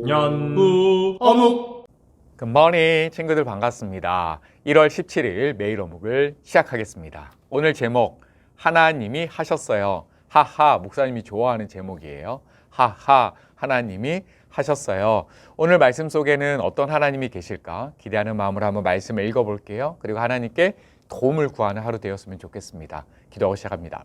연구 어묵. 굿모닝 친구들 반갑습니다. 1월 17일 매일 어묵을 시작하겠습니다. 오늘 제목 하나님이 하셨어요. 하하, 목사님이 좋아하는 제목이에요. 하하, 하나님이 하셨어요. 오늘 말씀 속에는 어떤 하나님이 계실까 기대하는 마음으로 한번 말씀을 읽어볼게요. 그리고 하나님께 도움을 구하는 하루 되었으면 좋겠습니다. 기도하고 시작합니다.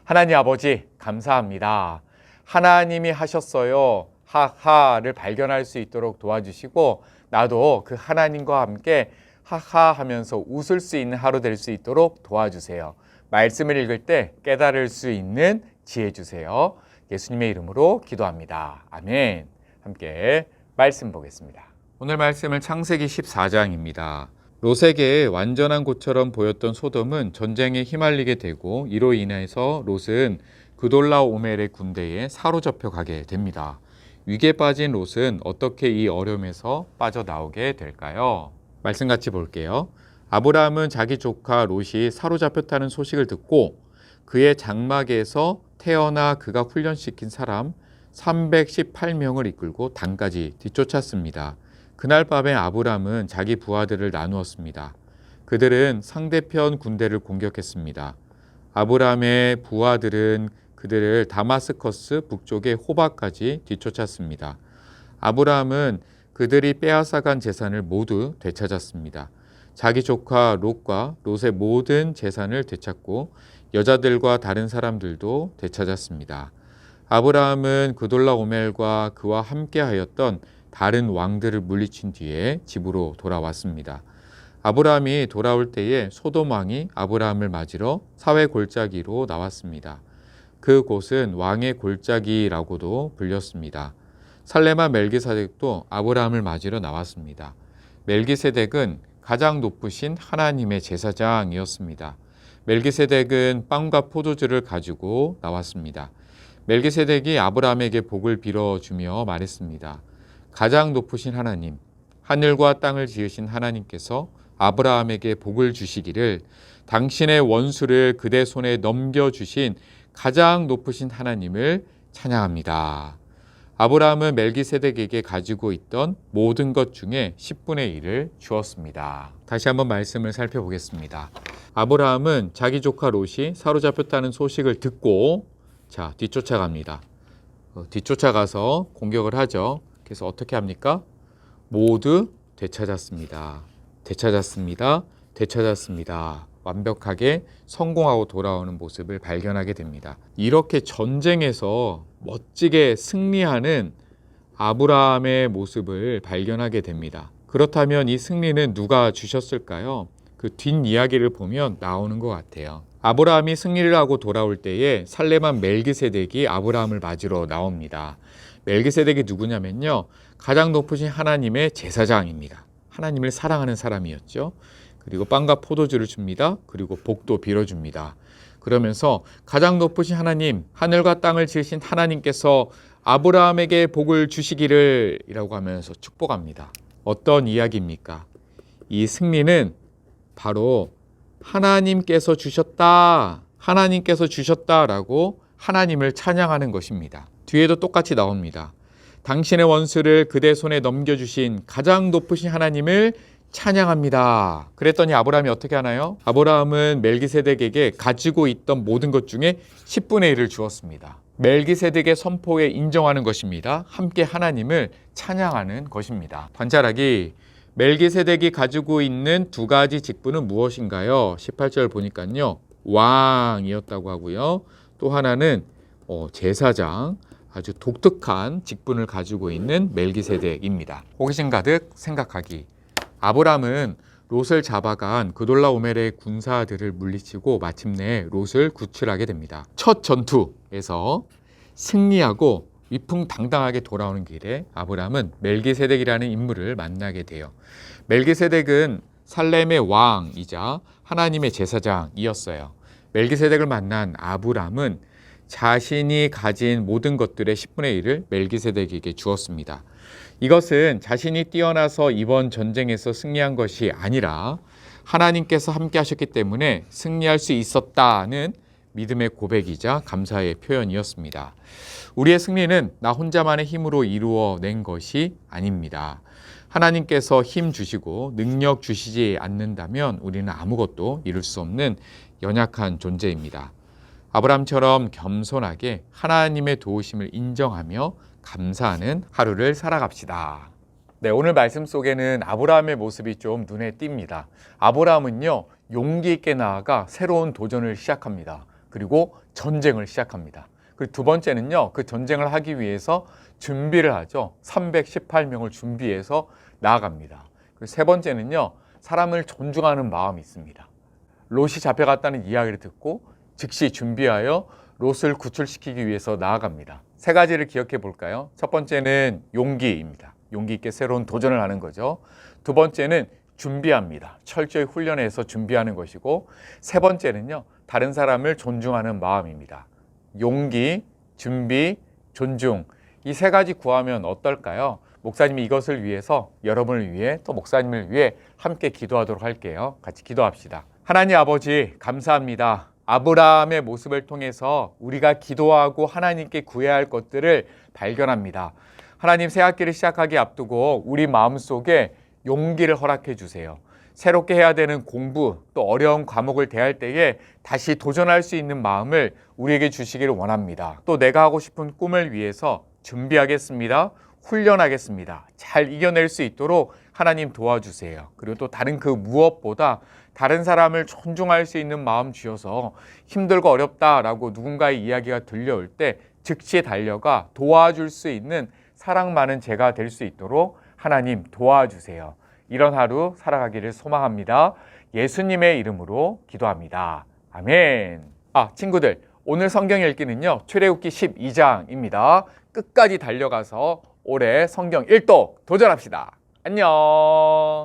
하나님 아버지 감사합니다. 하나님이 하셨어요. 하하를 발견할 수 있도록 도와주시고 나도 그 하나님과 함께 하하 하면서 웃을 수 있는 하루 될 수 있도록 도와주세요. 말씀을 읽을 때 깨달을 수 있는 지혜 주세요. 예수님의 이름으로 기도합니다. 아멘. 함께 말씀 보겠습니다. 오늘 말씀은 창세기 14장입니다. 롯에게 완전한 곳처럼 보였던 소돔은 전쟁에 휘말리게 되고 이로 인해서 롯은 그돌라오멜의 군대에 사로잡혀 가게 됩니다. 위기에 빠진 롯은 어떻게 이 어려움에서 빠져나오게 될까요? 말씀 같이 볼게요. 아브라함은 자기 조카 롯이 사로잡혔다는 소식을 듣고 그의 장막에서 태어나 그가 훈련시킨 사람 318명을 이끌고 단까지 뒤쫓았습니다. 그날 밤에 아브라함은 자기 부하들을 나누었습니다. 그들은 상대편 군대를 공격했습니다. 아브라함의 부하들은 그들을 다마스커스 북쪽의 호바까지 뒤쫓았습니다. 아브라함은 그들이 빼앗아간 재산을 모두 되찾았습니다. 자기 조카 롯과 롯의 모든 재산을 되찾고 여자들과 다른 사람들도 되찾았습니다. 아브라함은 그돌라오멜과 그와 함께하였던 다른 왕들을 물리친 뒤에 집으로 돌아왔습니다. 아브라함이 돌아올 때에 소돔 왕이 아브라함을 맞으러 사회 골짜기로 나왔습니다. 그 곳은 왕의 골짜기라고도 불렸습니다. 살레마 멜기세덱도 아브라함을 맞으러 나왔습니다. 멜기세덱은 가장 높으신 하나님의 제사장이었습니다. 멜기세덱은 빵과 포도주를 가지고 나왔습니다. 멜기세덱이 아브라함에게 복을 빌어주며 말했습니다. 가장 높으신 하나님, 하늘과 땅을 지으신 하나님께서 아브라함에게 복을 주시기를 당신의 원수를 그대 손에 넘겨주신 가장 높으신 하나님을 찬양합니다. 아브라함은 멜기세덱에게 가지고 있던 모든 것 중에 10분의 1을 주었습니다. 다시 한번 말씀을 살펴보겠습니다. 아브라함은 자기 조카 롯이 사로잡혔다는 소식을 듣고 뒤쫓아갑니다. 뒤쫓아가서 공격을 하죠. 그래서 어떻게 합니까? 모두 되찾았습니다. 되찾았습니다. 완벽하게 성공하고 돌아오는 모습을 발견하게 됩니다. 이렇게 전쟁에서 멋지게 승리하는 아브라함의 모습을 발견하게 됩니다. 그렇다면 이 승리는 누가 주셨을까요? 그 뒷이야기를 보면 나오는 것 같아요. 아브라함이 승리를 하고 돌아올 때에 살레만 멜기세덱이 아브라함을 맞으러 나옵니다. 멜기세덱이 누구냐면요, 가장 높으신 하나님의 제사장입니다. 하나님을 사랑하는 사람이었죠. 그리고 빵과 포도주를 줍니다. 그리고 복도 빌어줍니다. 그러면서 가장 높으신 하나님, 하늘과 땅을 지으신 하나님께서 아브라함에게 복을 주시기를 이라고 하면서 축복합니다. 어떤 이야기입니까? 이 승리는 바로 하나님께서 주셨다라고 하나님을 찬양하는 것입니다. 뒤에도 똑같이 나옵니다. 당신의 원수를 그대 손에 넘겨주신 가장 높으신 하나님을 찬양합니다. 그랬더니 아브라함이 어떻게 하나요? 아브라함은 멜기세덱에게 가지고 있던 모든 것 중에 10분의 1을 주었습니다. 멜기세덱의 선포에 인정하는 것입니다. 함께 하나님을 찬양하는 것입니다. 관찰하기, 멜기세덱이 가지고 있는 두 가지 직분은 무엇인가요? 18절 보니까요, 왕이었다고 하고요. 또 하나는 제사장, 아주 독특한 직분을 가지고 있는 멜기세덱입니다. 호기심 가득 생각하기. 아브라함은 롯을 잡아간 그돌라오멜의 군사들을 물리치고 마침내 롯을 구출하게 됩니다. 첫 전투에서 승리하고 위풍당당하게 돌아오는 길에 아브라함은 멜기세덱이라는 인물을 만나게 돼요. 멜기세덱은 살렘의 왕이자 하나님의 제사장이었어요. 멜기세덱을 만난 아브라함은 자신이 가진 모든 것들의 10분의 1을 멜기세덱에게 주었습니다. 이것은 자신이 뛰어나서 이번 전쟁에서 승리한 것이 아니라 하나님께서 함께 하셨기 때문에 승리할 수 있었다는 믿음의 고백이자 감사의 표현이었습니다. 우리의 승리는 나 혼자만의 힘으로 이루어낸 것이 아닙니다. 하나님께서 힘 주시고 능력 주시지 않는다면 우리는 아무것도 이룰 수 없는 연약한 존재입니다. 아브라함처럼 겸손하게 하나님의 도우심을 인정하며 감사하는 하루를 살아갑시다. 네, 오늘 말씀 속에는 아브라함의 모습이 좀 눈에 띕니다. 아브라함은요, 용기 있게 나아가 새로운 도전을 시작합니다. 그리고 전쟁을 시작합니다. 그리고 두 번째는요, 그 전쟁을 하기 위해서 준비를 하죠. 318명을 준비해서 나아갑니다. 그리고 세 번째는요, 사람을 존중하는 마음이 있습니다. 롯이 잡혀갔다는 이야기를 듣고 즉시 준비하여 롯을 구출시키기 위해서 나아갑니다. 세 가지를 기억해 볼까요? 첫 번째는 용기입니다. 용기 있게 새로운 도전을 하는 거죠. 두 번째는 준비합니다. 철저히 훈련해서 준비하는 것이고, 세 번째는요, 다른 사람을 존중하는 마음입니다. 용기, 준비, 존중, 이 세 가지 구하면 어떨까요? 목사님이 이것을 위해서, 여러분을 위해, 또 목사님을 위해 함께 기도하도록 할게요. 같이 기도합시다. 하나님 아버지, 감사합니다. 아브라함의 모습을 통해서 우리가 기도하고 하나님께 구해야 할 것들을 발견합니다. 하나님, 새 학기를 시작하기 앞두고 우리 마음속에 용기를 허락해 주세요. 새롭게 해야 되는 공부, 또 어려운 과목을 대할 때에 다시 도전할 수 있는 마음을 우리에게 주시기를 원합니다. 또 내가 하고 싶은 꿈을 위해서 준비하겠습니다. 훈련하겠습니다. 잘 이겨낼 수 있도록 하나님 도와주세요. 그리고 또 다른 그 무엇보다 다른 사람을 존중할 수 있는 마음 주셔서 힘들고 어렵다라고 누군가의 이야기가 들려올 때 즉시 달려가 도와줄 수 있는 사랑 많은 제가 될 수 있도록 하나님 도와주세요. 이런 하루 살아가기를 소망합니다. 예수님의 이름으로 기도합니다. 아멘. 친구들, 오늘 성경 읽기는요, 출애굽기 12장입니다. 끝까지 달려가서 올해 성경 1독 도전합시다. 안녕.